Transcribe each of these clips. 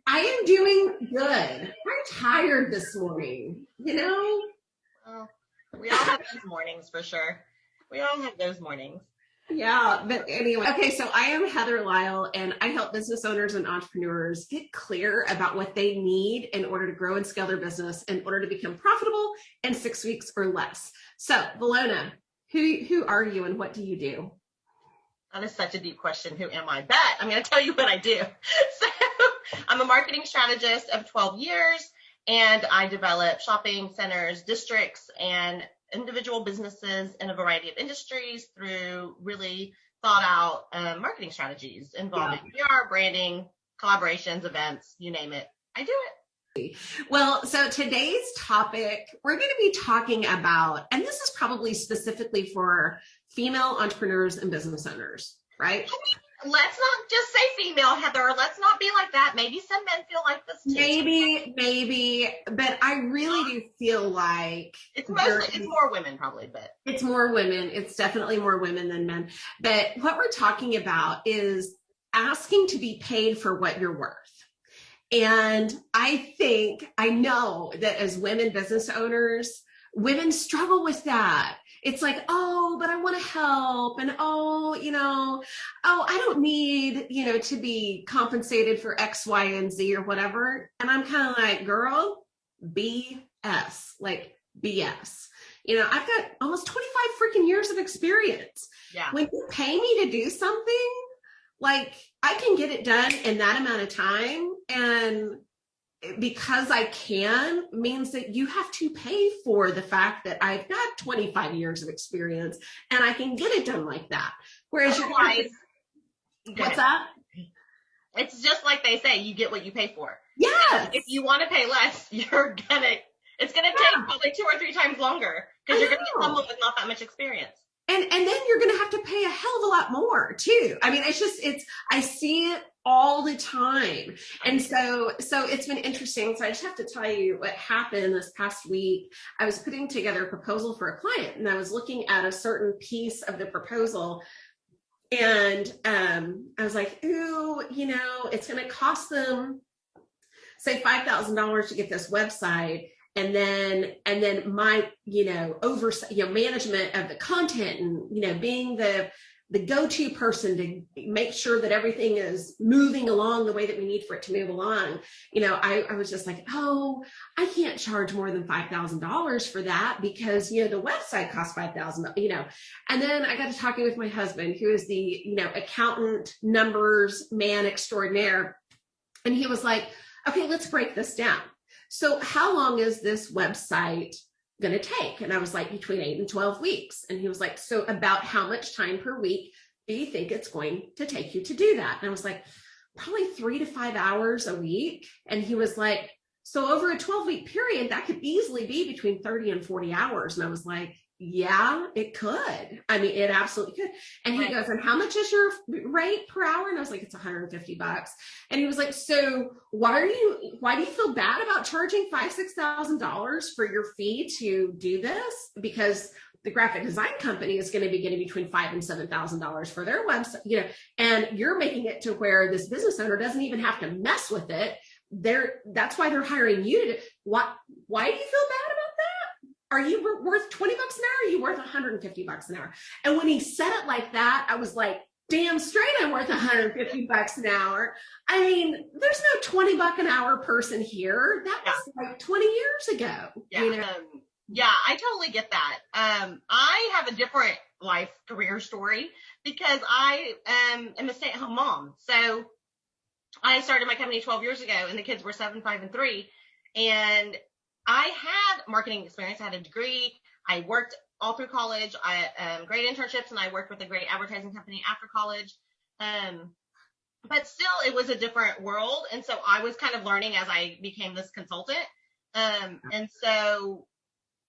I am doing good. I'm tired this morning, you know? Well, we all have those mornings for sure. We all have those mornings. Yeah, but anyway. Okay, so I am Heather Lyle, and I help business owners and entrepreneurs get clear about what they need in order to grow and scale their business in order to become profitable in 6 weeks or less. So, Vilona, who are you and what do you do? That is such a deep question. Who am I? But I'm going to tell you what I do. So I'm a marketing strategist of 12 years, and I develop shopping centers, districts, and individual businesses in a variety of industries through really thought out marketing strategies involving PR, branding, collaborations, events, you name it. I do it. Well, so today's topic, we're going to be talking about, and this is probably specifically for female entrepreneurs and business owners, right? Let's not just say female, Heather. Let's not be like that. Maybe some men feel like this too. Maybe, but I really do feel like it's more women probably, but it's more women. It's definitely more women than men. But what we're talking about is asking to be paid for what you're worth. And I know that as women business owners, women struggle with that. It's like, oh, but I want to help. And I don't need, to be compensated for X, Y, and Z or whatever. And I'm kind of like, girl, BS, like BS. I've got almost 25 freaking years of experience. Yeah. When you pay me to do something, like I can get it done in that amount of time. And because I can means that you have to pay for the fact that I've got 25 years of experience and I can get it done like that. Whereas what's that? It's just like they say, you get what you pay for. Yes. If you want to pay less, it's going to take probably 2 or 3 times longer because you're going to get someone with not that much experience. And then you're going to have to pay a hell of a lot more too. I mean, I see it all the time. And so it's been interesting. So I just have to tell you what happened this past week. I was putting together a proposal for a client and I was looking at a certain piece of the proposal and I was like, ooh, it's going to cost them say $5,000 to get this website. And then my, oversight, management of the content and, being the go-to person to make sure that everything is moving along the way that we need for it to move along. I was just like, oh, I can't charge more than $5,000 for that because, the website costs $5,000, and then I got to talking with my husband, who is the, accountant numbers man extraordinaire. And he was like, okay, let's break this down. So how long is this website going to take? And I was like, between 8 and 12 weeks. And he was like, so about how much time per week do you think it's going to take you to do that? And I was like, probably 3 to 5 hours a week. And he was like, so over a 12-week period, that could easily be between 30 and 40 hours. And I was like, yeah, it could. I mean, it absolutely could. And he goes, and how much is your rate per hour? And I was like, it's $150. And he was like, so why do you feel bad about charging $5,000-$6,000 for your fee to do this? Because the graphic design company is going to be getting between $5,000 and $7,000 for their website, and you're making it to where this business owner doesn't even have to mess with it. That's why they're hiring you to do. Why do you feel bad about that? Are you worth $20 an hour? Or are you worth $150 an hour? And when he said it like that, I was like, damn straight I'm worth $150 an hour. I mean, there's no $20 an hour person here. That was like 20 years ago. Yeah. Yeah, I totally get that. I have a different life career story because I am a stay-at-home mom. So I started my company 12 years ago and the kids were 7, 5, and 3. And I had marketing experience. I had a degree. I worked all through college. I great internships, and I worked with a great advertising company after college. But still, it was a different world. And so I was kind of learning as I became this consultant. And so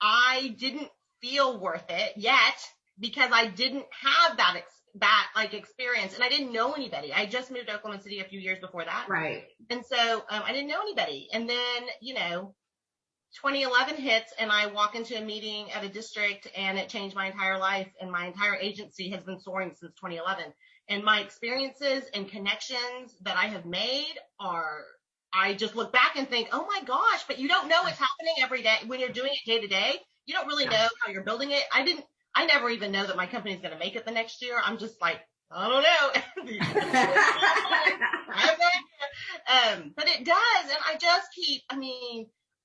I didn't feel worth it yet because I didn't have that experience, and I didn't know anybody. I just moved to Oklahoma City a few years before that. Right. And so I didn't know anybody. And then, 2011 hits and I walk into a meeting at a district and it changed my entire life, and my entire agency has been soaring since 2011. And my experiences and connections that I have made I just look back and think, oh my gosh, but you don't know what's happening every day when you're doing it day to day. You don't really know how you're building it. I never even know that my company is going to make it the next year. I'm just like, I don't know. I have no idea. But it does. And I just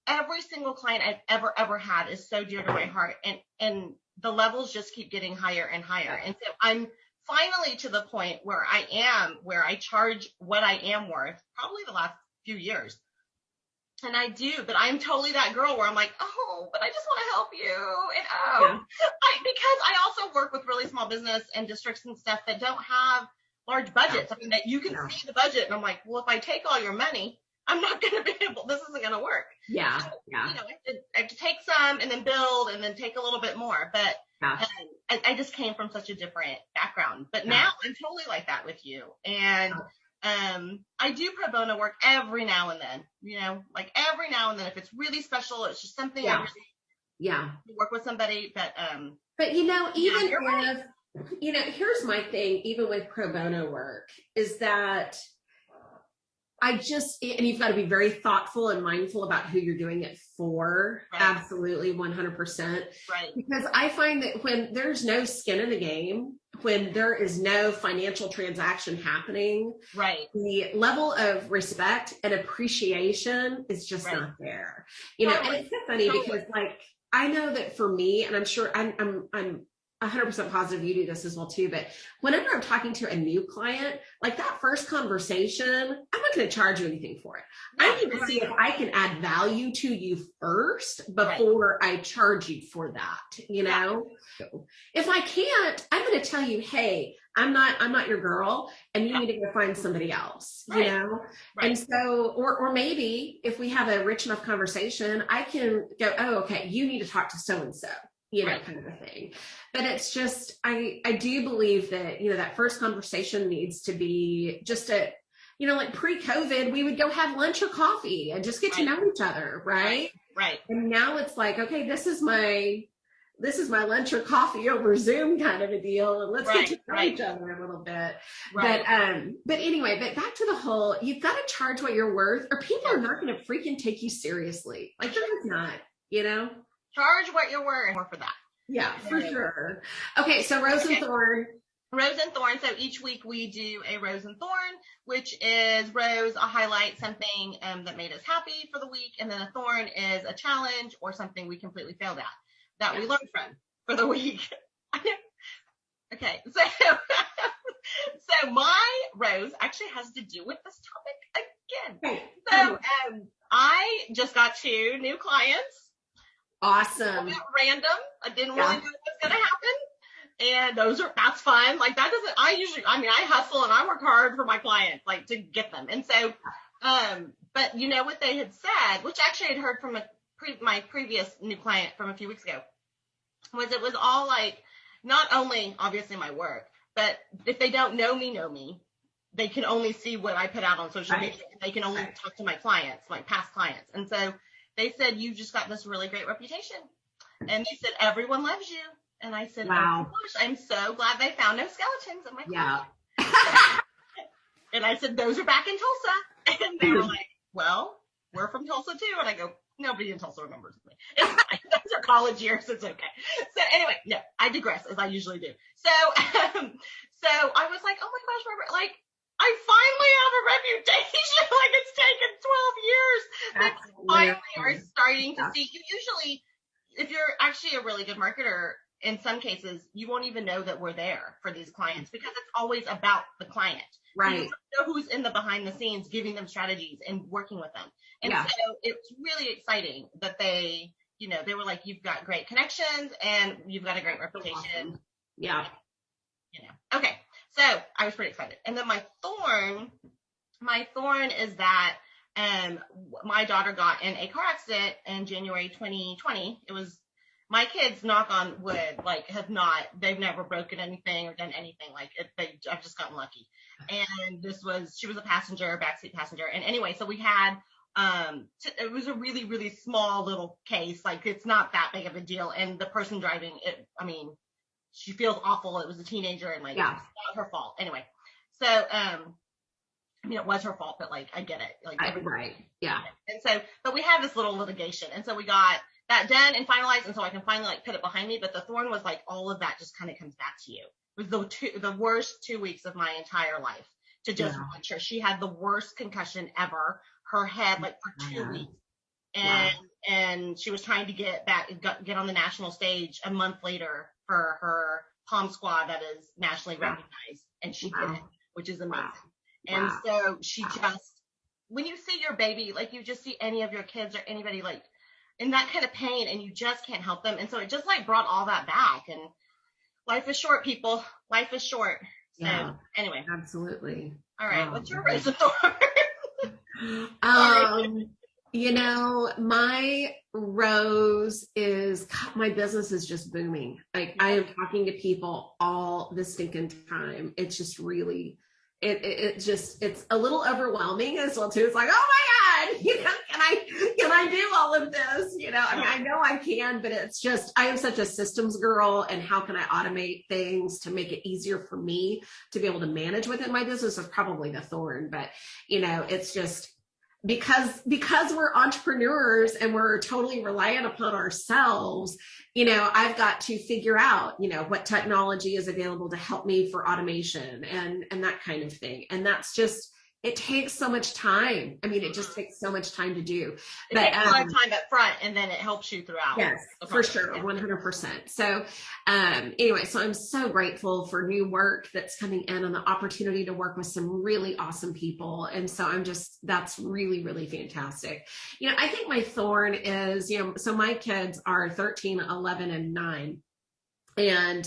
every single client I've ever had is so dear to my heart. And the levels just keep getting higher and higher. And so I'm finally to the point where I charge what I am worth, probably the last few years. And I do, but I'm totally that girl where I'm like, oh, but I just want to help you. And because I also work with really small business and districts and stuff that don't have large budgets. I mean, that you can see the budget. And I'm like, well, if I take all your money, I'm not going to be able, this isn't going to work. Yeah. So, I have to take some and then build and then take a little bit more. But I just came from such a different background. But now I'm totally like that with you. And I do pro bono work every now and then, like every now and then, if it's really special, it's just something I really work with somebody. But even if, here's my thing, even with pro bono work, is that and you've got to be very thoughtful and mindful about who you're doing it for. Right. Absolutely. 100%. Right. Because I find that when there's no skin in the game, when there is no financial transaction happening, right, the level of respect and appreciation is just not there. And it's so funny because like, I know that for me, and I'm sure I'm 100% positive you do this as well too, but whenever I'm talking to a new client, like that first conversation, I'm not going to charge you anything for it. I need to see if I can add value to you first before I charge you for that, If I can't, I'm going to tell you, hey, I'm not your girl, and you need to go find somebody else, Right. And so, or maybe if we have a rich enough conversation, I can go, oh, okay, you need to talk to so-and-so. Kind of a thing. But it's just, I do believe that, that first conversation needs to be just like pre-COVID, we would go have lunch or coffee and just get to know each other. Right. And now it's like, okay, this is my lunch or coffee over Zoom kind of a deal. And let's get to know each other a little bit. But anyway, but back to the whole, you've got to charge what you're worth or people are not going to freaking take you seriously. Like they're just not, Charge what you're worth for that. Yeah, for sure. Okay, so Rose and Thorn. Rose and Thorn. So each week we do a Rose and Thorn, which is Rose, a highlight, something that made us happy for the week. And then a Thorn is a challenge or something we completely failed at that we learned from for the week. Okay, so my Rose actually has to do with this topic again. So I just got 2 new clients. Awesome. Random. I didn't really know what was going to happen. And that's fun. Like that doesn't, I hustle and I work hard for my clients, like to get them. And so, but what they had said, which actually I'd heard from my previous new client from a few weeks ago, was it was all like, not only obviously my work, but if they don't know me, they can only see what I put out on social media. They can only talk to my clients, my past clients. And so, they said, you've just got this really great reputation. And they said, everyone loves you. And I said, wow. Oh my gosh, I'm so glad they found no skeletons in my closet. Yeah. And I said, those are back in Tulsa. And they were like, well, we're from Tulsa too. And I go, nobody in Tulsa remembers me. It's fine. Those are college years. It's okay. So anyway, no, I digress as I usually do. So I was like, oh my gosh, Robert, like, I finally have a reputation. Like it's taken 12 years. That finally are starting to see. You usually, if you're actually a really good marketer, in some cases, you won't even know that we're there for these clients because it's always about the client. Right. You don't know who's in the behind the scenes, giving them strategies and working with them. And so it's really exciting that they were like, you've got great connections and you've got a great reputation. Yeah. Okay. So I was pretty excited. And then my thorn is that my daughter got in a car accident in January 2020. It was my kids, knock on wood, like they've never broken anything or done anything like it. I've just gotten lucky. And she was a passenger, backseat passenger. And anyway, so we had It was a really, really small little case. Like, it's not that big of a deal. And the person driving it, I mean, she feels awful. It was a teenager, and like, Yeah. it's not her fault. Anyway, so, I mean, it was her fault, but like, I get it. Like, Right. Yeah. and so, but we had this little litigation, and so we got that done and finalized, and so I can finally like put it behind me. But the thorn was like, all of that just kind of comes back to you. It was the worst 2 weeks of my entire life to just watch her. She had the worst concussion ever. Her head, like, for 2 weeks, and she was trying to get on the national stage a month later for her Palm Squad that is nationally recognized, and she did it, which is amazing. And so she just, when you see your baby, like, you just see any of your kids or anybody like in that kind of pain, and you just can't help them. And so it just like brought all that back. And life is short, people. Life is short. So anyway. Absolutely. All right. What's your rose of thorn? You know, my rose is, my business is just booming. Like, I am talking to people all the stinking time. It's just really, it's a little overwhelming as well too. It's like, oh my God, you know, can I do all of this? You know, I mean, I know I can, but it's just, I am such a systems girl, and how can I automate things to make it easier for me to be able to manage within my business is probably the thorn. But, you know, it's just, because we're entrepreneurs and we're totally reliant upon ourselves, you know, I've got to figure out, you know, what technology is available to help me for automation and that kind of thing. And that's just, it takes so much time. I mean, it just takes so much time to do. It takes a lot of time up front, and then it helps you throughout. Yes, for sure, 100%. So anyway, so I'm so grateful for new work that's coming in and the opportunity to work with some really awesome people. And so that's really, really fantastic. You know, I think my thorn is, you know, so my kids are 13, 11, and 9. And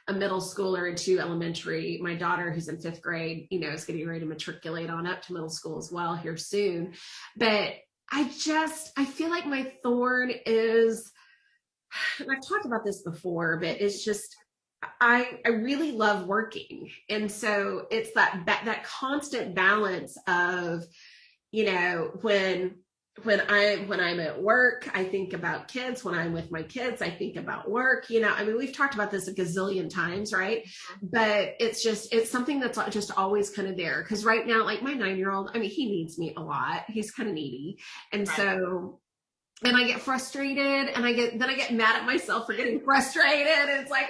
a middle schooler and 2 elementary. My daughter, who's in 5th grade, you know, is getting ready to matriculate on up to middle school as well here soon. But I feel like my thorn is, and I've talked about this before, but it's just, I really love working. And so it's that constant balance of, you know, when I'm at work, I think about kids. When I'm with my kids, I think about work. You know, I mean, we've talked about this a gazillion times, right? But it's something that's just always kind of there. Because right now, like, my 9-year-old, I mean, he needs me a lot. He's kind of needy. And so, and I get frustrated, and I get mad at myself for getting frustrated. And it's like,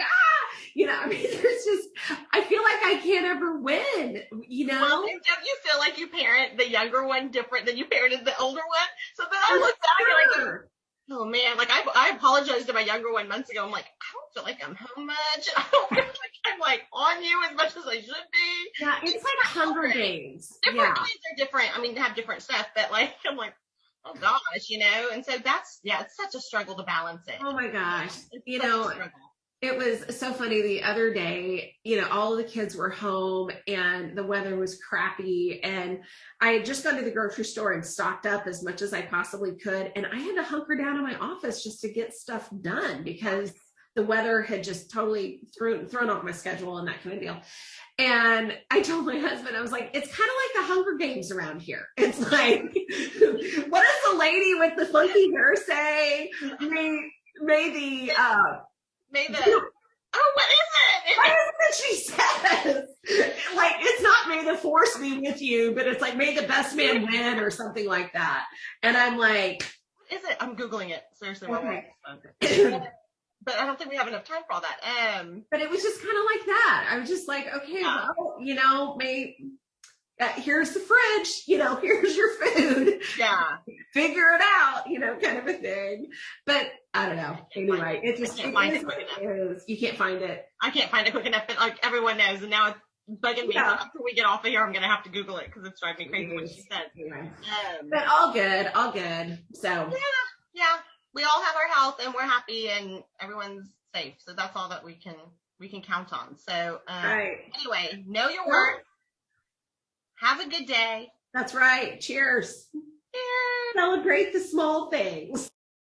you know, I mean, I feel like I can't ever win, you know? Well, don't you feel like you parent the younger one different than you parented the older one? So then I look back and I go, oh man, like, I apologized to my younger one months ago. I'm like, I don't feel like I'm home much. I don't feel like I'm like on you as much as I should be. Yeah, it's like Hunger Games. Different kids are different. I mean, they have different stuff, but like, I'm like, oh gosh, you know? And so it's such a struggle to balance it. Oh my gosh. You know, it was so funny the other day, you know, all of the kids were home and the weather was crappy, and I had just gone to the grocery store and stocked up as much as I possibly could. And I had to hunker down in my office just to get stuff done because the weather had just totally thrown off my schedule and that kind of deal. And I told my husband, I was like, it's kind of like the Hunger Games around here. It's like, what does the lady with the funky hair say? May the what is it? What is it that she says? Like, it's not may the force be with you, but it's like may the best man win or something like that. And I'm like, what is it? I'm Googling it. Seriously. Okay. But I don't think we have enough time for all that. But it was just kind of like that. I was just like, okay, well, you know, here's the fridge, you know, here's your food. Yeah. Figure it out, you know, kind of a thing. But I don't know. Anyway, it just is what it is. You can't find it. I can't find it quick enough, but like everyone knows, and now it's bugging me. So after we get off of here, I'm gonna have to Google it because it's driving me crazy what she said. Anyway. But all good. So yeah. We all have our health, and we're happy, and everyone's safe. So that's all that we can count on. So anyway, know your worth. Have a good day. That's right. Cheers. Cheers. Celebrate the small things.